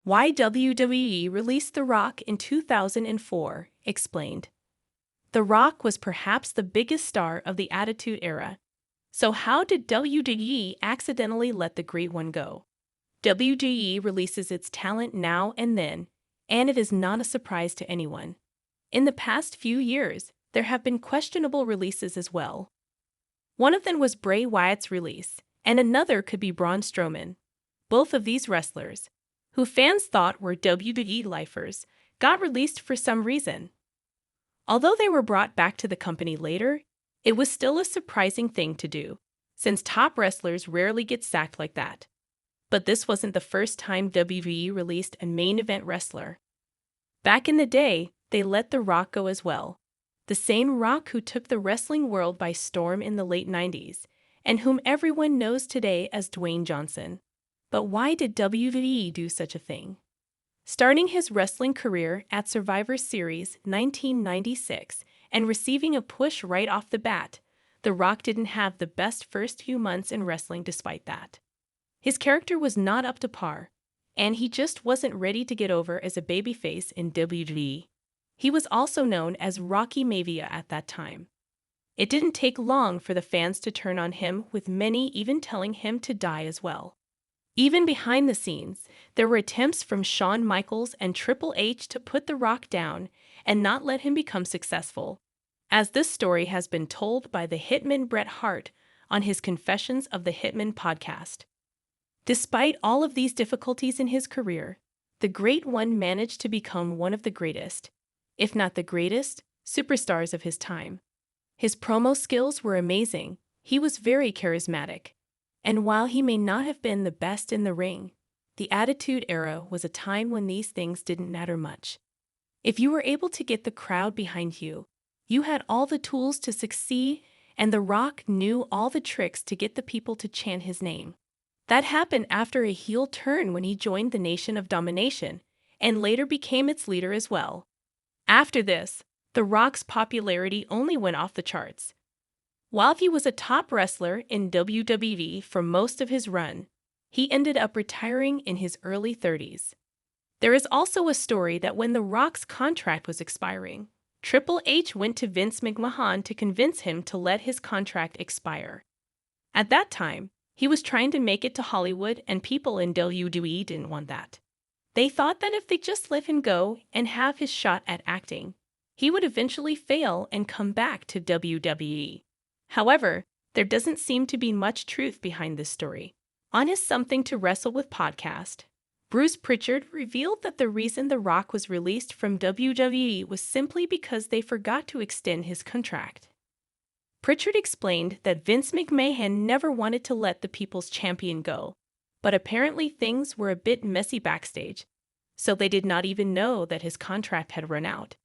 Why WWE released The Rock in 2004 explained. The Rock was perhaps the biggest star of the Attitude Era. So how did WWE accidentally let the Great One go? WWE releases its talent now and then, and it is not a surprise to anyone. In the past few years, there have been questionable releases as well. One of them was Bray Wyatt's release, and another could be Braun Strowman. Both of these wrestlers, who fans thought were WWE lifers, got released for some reason. Although they were brought back to the company later, it was still a surprising thing to do, since top wrestlers rarely get sacked like that. But this wasn't the first time WWE released a main event wrestler. Back in the day, they let The Rock go as well. The same Rock who took the wrestling world by storm in the late 90s, and whom everyone knows today as Dwayne Johnson. But why did WWE do such a thing? Starting his wrestling career at Survivor Series 1996 and receiving a push right off the bat, The Rock didn't have the best first few months in wrestling despite that. His character was not up to par, and he just wasn't ready to get over as a babyface in WWE. He was also known as Rocky Maivia at that time. It didn't take long for the fans to turn on him, with many even telling him to die as well. Even behind the scenes, there were attempts from Shawn Michaels and Triple H to put The Rock down and not let him become successful, as this story has been told by the Hitman Bret Hart on his Confessions of the Hitman podcast. Despite all of these difficulties in his career, the Great One managed to become one of the greatest, if not the greatest, superstars of his time. His promo skills were amazing, he was very charismatic, and while he may not have been the best in the ring, the Attitude Era was a time when these things didn't matter much. If you were able to get the crowd behind you, you had all the tools to succeed, and The Rock knew all the tricks to get the people to chant his name. That happened after a heel turn when he joined the Nation of Domination, and later became its leader as well. After this, The Rock's popularity only went off the charts. While he was a top wrestler in WWE for most of his run, he ended up retiring in his early 30s. There is also a story that when The Rock's contract was expiring, Triple H went to Vince McMahon to convince him to let his contract expire. At that time, he was trying to make it to Hollywood, and people in WWE didn't want that. They thought that if they just let him go and have his shot at acting, he would eventually fail and come back to WWE. However, there doesn't seem to be much truth behind this story. On his Something to Wrestle With podcast, Bruce Pritchard revealed that the reason The Rock was released from WWE was simply because they forgot to extend his contract. Pritchard explained that Vince McMahon never wanted to let the People's Champion go, but apparently things were a bit messy backstage, so they did not even know that his contract had run out.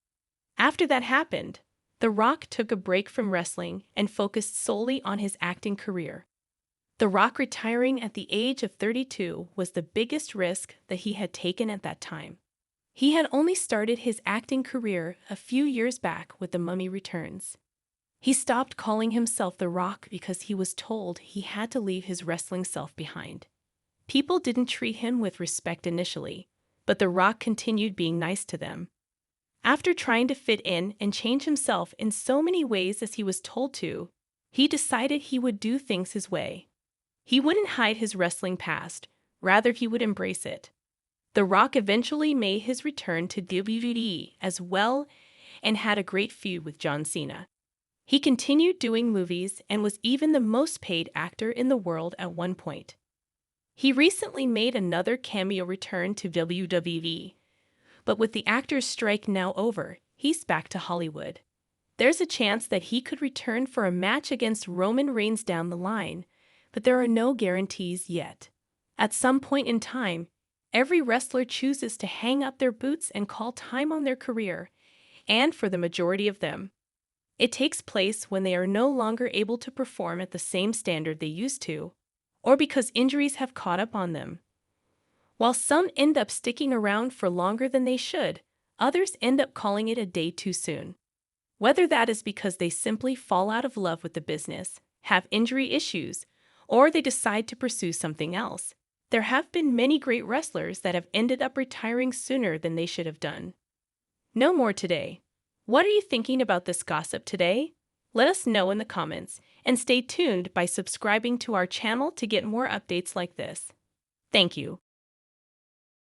After that happened, The Rock took a break from wrestling and focused solely on his acting career. The Rock retiring at the age of 32 was the biggest risk that he had taken at that time. He had only started his acting career a few years back with The Mummy Returns. He stopped calling himself The Rock because he was told he had to leave his wrestling self behind. People didn't treat him with respect initially, but The Rock continued being nice to them. After trying to fit in and change himself in so many ways as he was told to, he decided he would do things his way. He wouldn't hide his wrestling past, rather he would embrace it. The Rock eventually made his return to WWE as well and had a great feud with John Cena. He continued doing movies and was even the most paid actor in the world at one point. He recently made another cameo return to WWE, but with the actor's strike now over, he's back to Hollywood. There's a chance that he could return for a match against Roman Reigns down the line, but there are no guarantees yet. At some point in time, every wrestler chooses to hang up their boots and call time on their career, and for the majority of them, it takes place when they are no longer able to perform at the same standard they used to, or because injuries have caught up on them. While some end up sticking around for longer than they should, others end up calling it a day too soon. Whether that is because they simply fall out of love with the business, have injury issues, or they decide to pursue something else, There have been many great wrestlers that have ended up retiring sooner than they should have done. No more today. What are you thinking about this gossip today? Let us know in the comments, and stay tuned by subscribing to our channel to get more updates like this. Thank you.